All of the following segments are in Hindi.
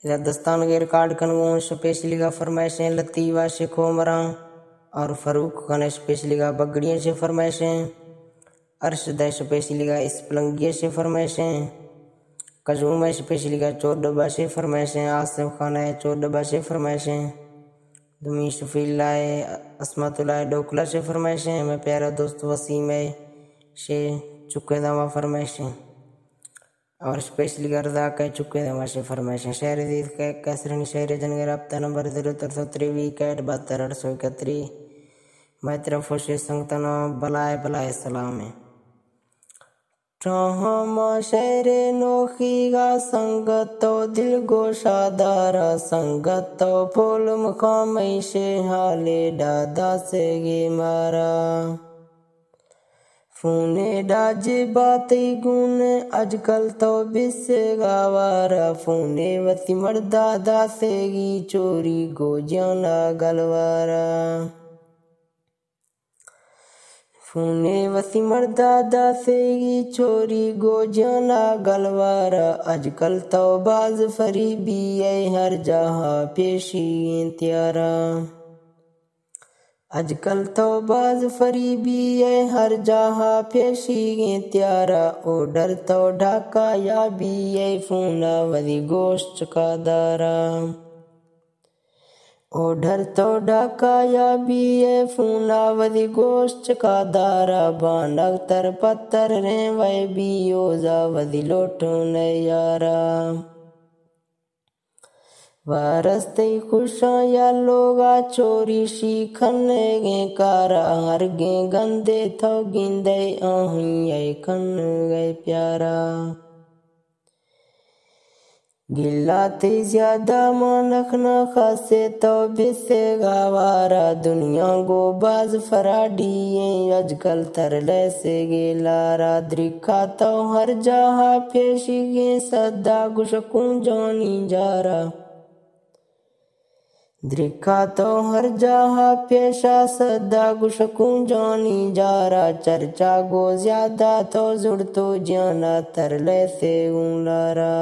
राजस्थान के रिकॉर्ड कनगोन स्पेशली का फरमाइशें लतीवा से खोमरा और फरूक खान स्पेशली का बगड़ियों से फरमाइशें अरशद स्पेशली का इस्पलंगिया से फरमाइशें कजूम स्पेशली का चोर डब्बा से फरमाइशें आसिफ खान है चोर डब्बा से फरमाइशें दुमी शफीला असमतुल्लाह डोकला से फरमाइशें मैं प्यारा दोस्त वसीम से चुके दवा फरमाइशें और स्पेशली का रजा कह चुके दवा से फरमाइशें शहर दीद कह कसरनी शहर जन के रब्ता नंबर 0-373-61-72-831 मैं तरफ से संगतना बलाए बलाए सलाम है ट्रामा शहरे नोखीगा संगतो दिल गोशादारा संगतो फूल मुखामई से हाले दादा से गे मारा फूने डाजे बाते गुण आजकल तो बिसे गावारा फूने वती मर्दादा से गी चोरी गोजाना गलवारा फूने वसी मर्दादा से गी चोरी गोजाना गलवारा आजकल तो बाज फरी भी हर जहाँ पेशी त्यारा आजकल तो बाज फरी भी हर जहाँ पेशी त्यारा ओडर तो ढाका या भी फूना वदी गोश्त का दारा ओढ़र तो ढाका या भी फूना वदी गोश्त का दारा बांडक तर पत्थर रे वह भी ओजा वदी लोटो न यारा वारस्ते खुशा या लोगा चोरी शीखन गे कारा हर गे गंदे थो गिंदे आही खन गए प्यारा गिला ते ज्यादा मानक न खासे तो बिसे गावारा दुनिया गो बाज फराडी आजकल तरले से गेलारा द्रिखा तो हर जहा पेशी गे सदा गुशकूं जानी जारा द्रिखा तो हर जहा पेशा सदा गुशकूं जानी जारा चर्चा गो ज्यादा तो जुड़ तो जाना तरले से उलारा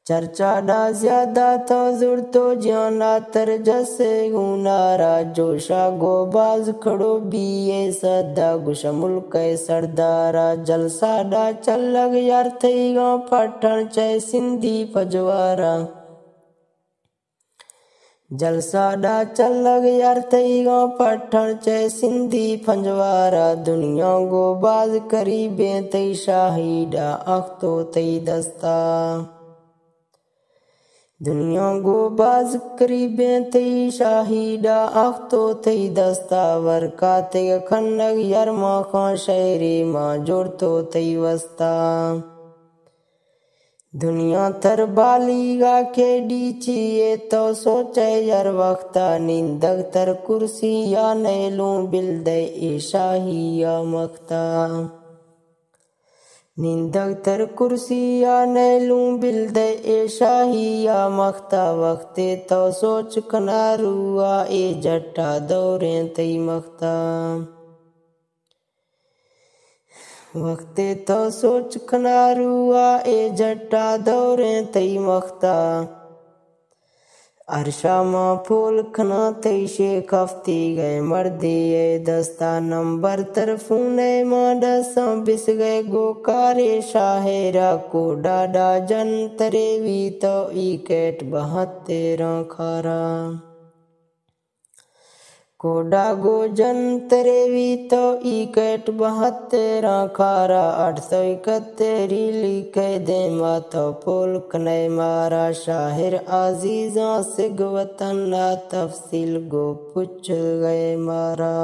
चर्चा डा ज्यादा तो जुड़ तो जाना तर जसे गुनारा जोशा गो बाज खड़ो भी सदा गुशा मुल्क सरदारा जलसा डा चल लग यार थई गाँव पठण चे सिंधी पजवारा जलसा डा चल लग यार थई गाँव पठण चे सिंधी पंजवारा दुनिया गो बाज करी बे तई शाही डा अख्तो तई दस्ता दुनिया गो बाज करीबे तई शाहीडा अख्तो तई दस्तावर का ते खन्नग यरमा खां शहरी माँ जोड़तो तई वस्ता दुनिया थर बालीगा के डीचिए तो सोचे यार वक्ता निंदक तर कुर्सी या नैलू बिल दे ए शाही या मख्ता निंदक तर कुर्सी या नैलू बिल दे ए शाही या मख्ता वक्ते तो सोच कनारुआ ए जट्टा दौरे तई मख्ता वक्ते तो सोच कनारुआ ए जट्टा दौरे तई मख्ता अरशा माँ फूल खना तई शेख हफ्ती गए मर्दी दस्ता नंबर तरफूने माँ डसा बिस गए गोकारे शाहेरा को डाडा जन तरेवी तो ई कैट 72 खारा कोडा गो जन तरेवी तो ई कैट 72 खारा 871 लिखे दे मातो पोल कने मारा शाहिर आजीजा से वतन तफसील गो पुछ गए मारा।